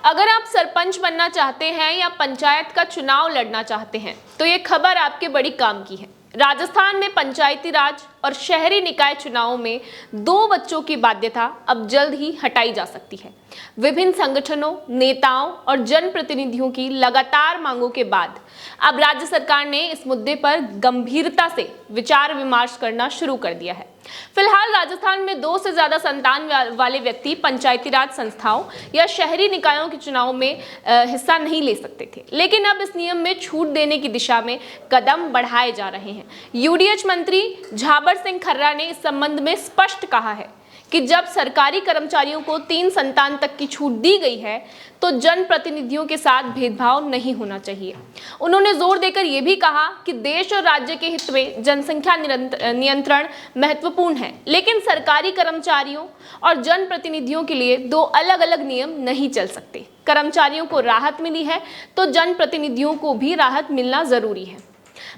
अगर आप सरपंच बनना चाहते हैं या पंचायत का चुनाव लड़ना चाहते हैं तो ये खबर आपके बड़ी काम की है। राजस्थान में पंचायती राज और शहरी निकाय चुनावों में 2 बच्चों की बाध्यता अब जल्द ही हटाई जा सकती है। विभिन्न संगठनों, नेताओं और जनप्रतिनिधियों की लगातार मांगों के बाद अब राज्य सरकार ने इस मुद्दे पर गंभीरता से विचार विमर्श करना शुरू कर दिया है। फिलहाल राजस्थान में 2 से ज्यादा संतान वाले व्यक्ति पंचायती राज संस्थाओं या शहरी निकायों के चुनाव में हिस्सा नहीं ले सकते थे, लेकिन अब इस नियम में छूट देने की दिशा में कदम बढ़ाए जा रहे हैं। यूडीएच मंत्री झाबर सिंह खर्रा ने इस संबंध में स्पष्ट कहा है कि जब सरकारी कर्मचारियों को 3 संतान तक की छूट दी गई है तो जनप्रतिनिधियों के साथ भेदभाव नहीं होना चाहिए। उन्होंने जोर देकर यह भी कहा कि देश और राज्य के हित में जनसंख्या नियंत्रण महत्वपूर्ण है, लेकिन सरकारी कर्मचारियों और जनप्रतिनिधियों के लिए 2 अलग-अलग नियम नहीं चल सकते। कर्मचारियों को राहत मिली है तो जनप्रतिनिधियों को भी राहत मिलना जरूरी है।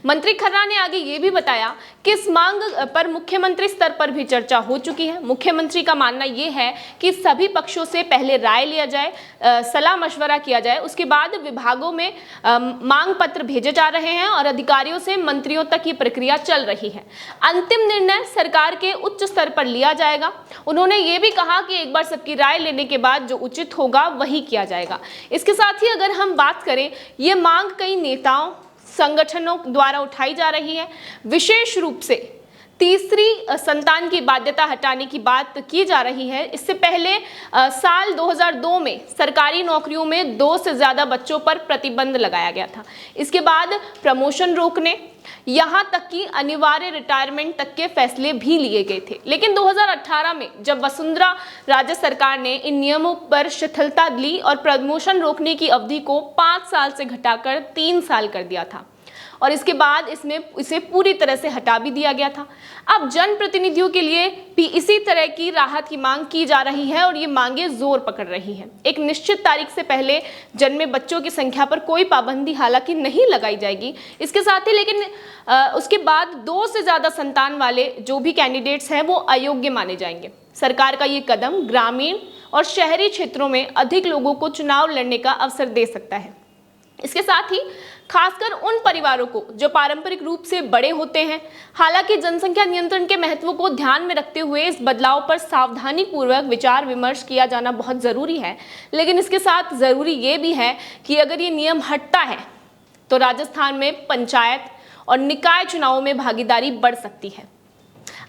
मंत्री खर्रा ने आगे ये भी बताया कि इस मांग पर मुख्यमंत्री स्तर पर भी चर्चा हो चुकी है। मुख्यमंत्री का मानना ये है कि सभी पक्षों से पहले राय लिया जाए, सलाह मशवरा किया जाए, उसके बाद विभागों में मांग पत्र भेजे जा रहे हैं और अधिकारियों से मंत्रियों तक ये प्रक्रिया चल रही है। अंतिम निर्णय सरकार के उच्च स्तर पर लिया जाएगा। उन्होंने ये भी कहा कि एक बार सबकी राय लेने के बाद जो उचित होगा वही किया जाएगा। इसके साथ ही अगर हम बात करें, ये मांग कई नेताओं, संगठनों द्वारा उठाई जा रही है। विशेष रूप से तीसरी संतान की बाध्यता हटाने की बात की जा रही है। इससे पहले साल 2002 में सरकारी नौकरियों में 2 से ज्यादा बच्चों पर प्रतिबंध लगाया गया था। इसके बाद प्रमोशन रोकने, यहां तक कि अनिवार्य रिटायरमेंट तक के फैसले भी लिए गए थे। लेकिन 2018 में जब वसुंधरा राज्य सरकार ने इन नियमों पर शिथिलता ली और प्रमोशन रोकने की अवधि को 5 साल से घटाकर 3 साल कर दिया था और इसके बाद इसे पूरी तरह से हटा भी दिया गया था। अब जनप्रतिनिधियों के लिए भी इसी तरह की राहत की मांग की जा रही है और ये मांगे जोर पकड़ रही हैं। एक निश्चित तारीख से पहले जन्मे बच्चों की संख्या पर कोई पाबंदी हालांकि नहीं लगाई जाएगी। इसके साथ ही लेकिन उसके बाद 2 से ज्यादा संतान वाले जो भी कैंडिडेट्स हैं वो अयोग्य माने जाएंगे। सरकार का ये कदम ग्रामीण और शहरी क्षेत्रों में अधिक लोगों को चुनाव लड़ने का अवसर दे सकता है। इसके साथ ही खासकर उन परिवारों को जो पारंपरिक रूप से बड़े होते हैं। हालांकि जनसंख्या नियंत्रण के महत्व को ध्यान में रखते हुए इस बदलाव पर सावधानी पूर्वक विचार विमर्श किया जाना बहुत जरूरी है, लेकिन इसके साथ जरूरी ये भी है कि अगर ये नियम हटता है तो राजस्थान में पंचायत और निकाय चुनावों में भागीदारी बढ़ सकती है।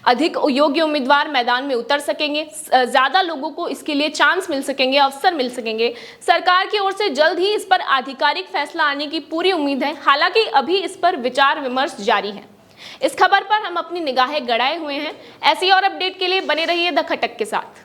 अधिक योग्य उम्मीदवार मैदान में उतर सकेंगे, ज्यादा लोगों को इसके लिए चांस मिल सकेंगे, अवसर मिल सकेंगे। सरकार की ओर से जल्द ही इस पर आधिकारिक फैसला आने की पूरी उम्मीद है। हालांकि अभी इस पर विचार विमर्श जारी है। इस खबर पर हम अपनी निगाहें गड़ाए हुए हैं। ऐसी और अपडेट के लिए बने रहिए द खटक के साथ।